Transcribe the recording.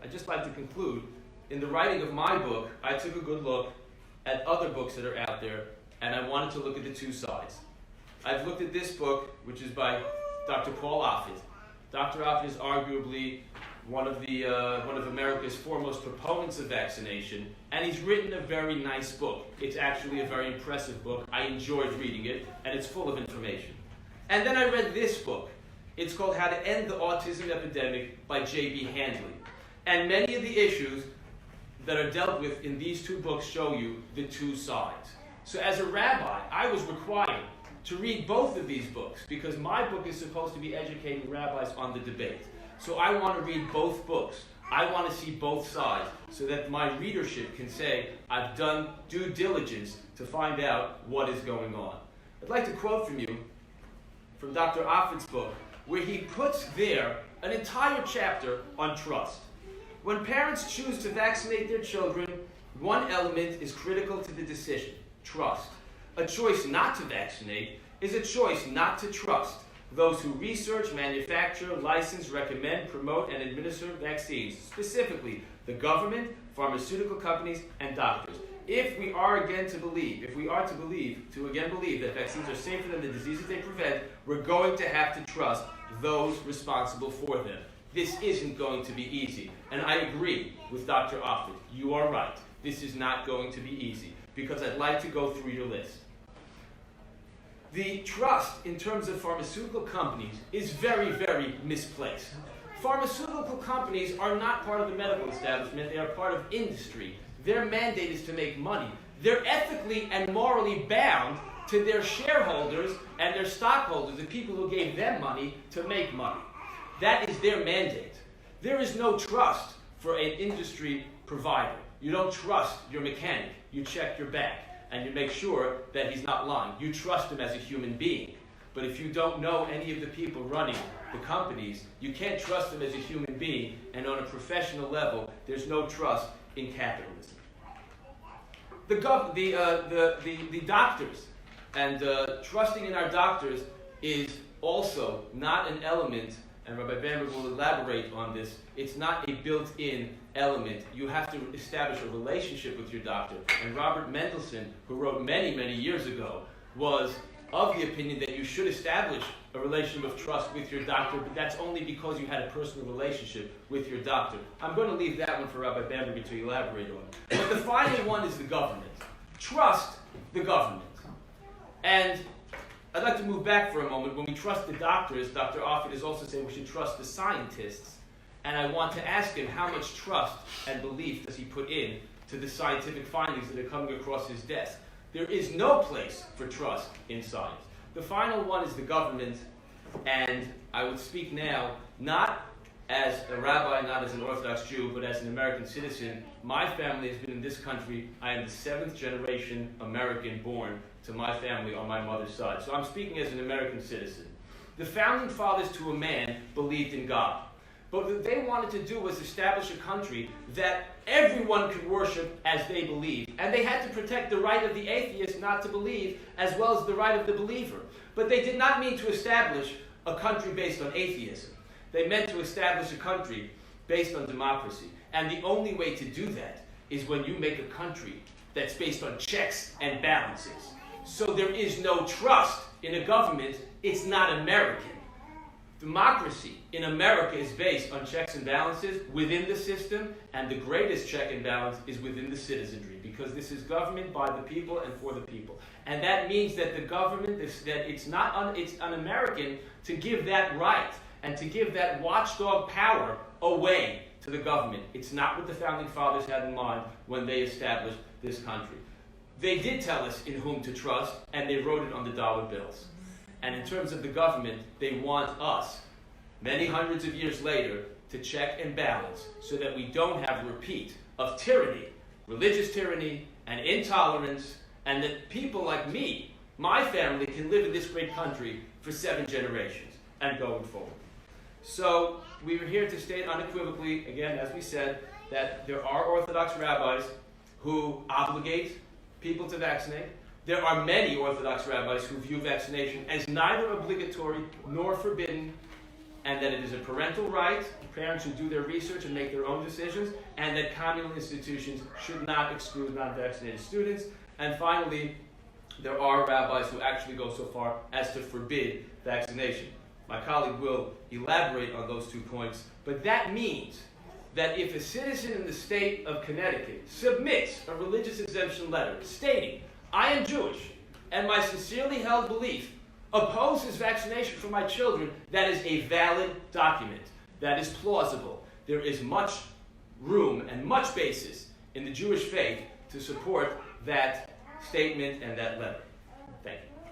I'd just like to conclude. In the writing of my book, I took a good look at other books that are out there, and I wanted to look at the two sides. I've looked at this book, which is by Dr. Paul Offit. Dr. Offit is arguably one of America's foremost proponents of vaccination, and he's written a very nice book. It's actually a very impressive book. I enjoyed reading it, and it's full of information. And then I read this book. It's called How to End the Autism Epidemic by J.B. Handley. And many of the issues that are dealt with in these two books show you the two sides. So as a rabbi, I was required to read both of these books because my book is supposed to be educating rabbis on the debate. So I want to read both books. I want to see both sides so that my readership can say, I've done due diligence to find out what is going on. I'd like to quote from you from Dr. Offit's book, where he puts there an entire chapter on trust. When parents choose to vaccinate their children, one element is critical to the decision: trust. A choice not to vaccinate is a choice not to trust those who research, manufacture, license, recommend, promote, and administer vaccines, specifically the government, pharmaceutical companies, and doctors. If we are to believe that vaccines are safer than the diseases they prevent, we're going to have to trust those responsible for them. This isn't going to be easy. And I agree with Dr. Offit. You are right. This is not going to be easy, because I'd like to go through your list. The trust in terms of pharmaceutical companies is very, very misplaced. Pharmaceutical companies are not part of the medical establishment. They are part of industry. Their mandate is to make money. They're ethically and morally bound to their shareholders and their stockholders, the people who gave them money to make money. That is their mandate. There is no trust for an industry provider. You don't trust your mechanic. You check your back and you make sure that he's not lying. You trust him as a human being. But if you don't know any of the people running the companies, you can't trust them as a human being, and on a professional level, there's no trust in capitalism. The doctors, and trusting in our doctors is also not an element, and Rabbi Bamberg will elaborate on this. It's not a built-in element. You have to establish a relationship with your doctor. And Robert Mendelsohn, who wrote many, many years ago, was of the opinion that you should establish a relationship of trust with your doctor, but that's only because you had a personal relationship with your doctor. I'm going to leave that one for Rabbi Bamberg to elaborate on. But the final one is the government. Trust the government. And I'd like to move back for a moment. When we trust the doctors, Dr. Offit is also saying we should trust the scientists. And I want to ask him how much trust and belief does he put in to the scientific findings that are coming across his desk. There is no place for trust in science. The final one is the government, and I would speak now not as a rabbi, not as an Orthodox Jew, but as an American citizen. My family has been in this country. I am the 7th generation American born to my family on my mother's side. So I'm speaking as an American citizen. The founding fathers, to a man, believed in God. But what they wanted to do was establish a country that everyone could worship as they believed. And they had to protect the right of the atheist not to believe, as well as the right of the believer. But they did not mean to establish a country based on atheism. They meant to establish a country based on democracy. And the only way to do that is when you make a country that's based on checks and balances. So there is no trust in a government. It's not American. Democracy in America is based on checks and balances within the system, and the greatest check and balance is within the citizenry, because this is government by the people and for the people. And that means that the government, that it's un-American to give that right and to give that watchdog power away to the government. It's not what the founding fathers had in mind when they established this country. They did tell us in whom to trust, and they wrote it on the dollar bills. And in terms of the government, they want us, many hundreds of years later, to check and balance so that we don't have a repeat of tyranny, religious tyranny, and intolerance, and that people like me, my family, can live in this great country for 7 generations and going forward. So we are here to state unequivocally, again, as we said, that there are Orthodox rabbis who obligate people to vaccinate. There are many Orthodox rabbis who view vaccination as neither obligatory nor forbidden, and that it is a parental right. Parents should do their research and make their own decisions, and that communal institutions should not exclude non-vaccinated students. And finally, there are rabbis who actually go so far as to forbid vaccination. My colleague will elaborate on those 2 points, but that means that if a citizen in the state of Connecticut submits a religious exemption letter stating, I am Jewish, and my sincerely held belief opposes vaccination for my children, that is a valid document. That is plausible. There is much room and much basis in the Jewish faith to support that statement and that letter. Thank you.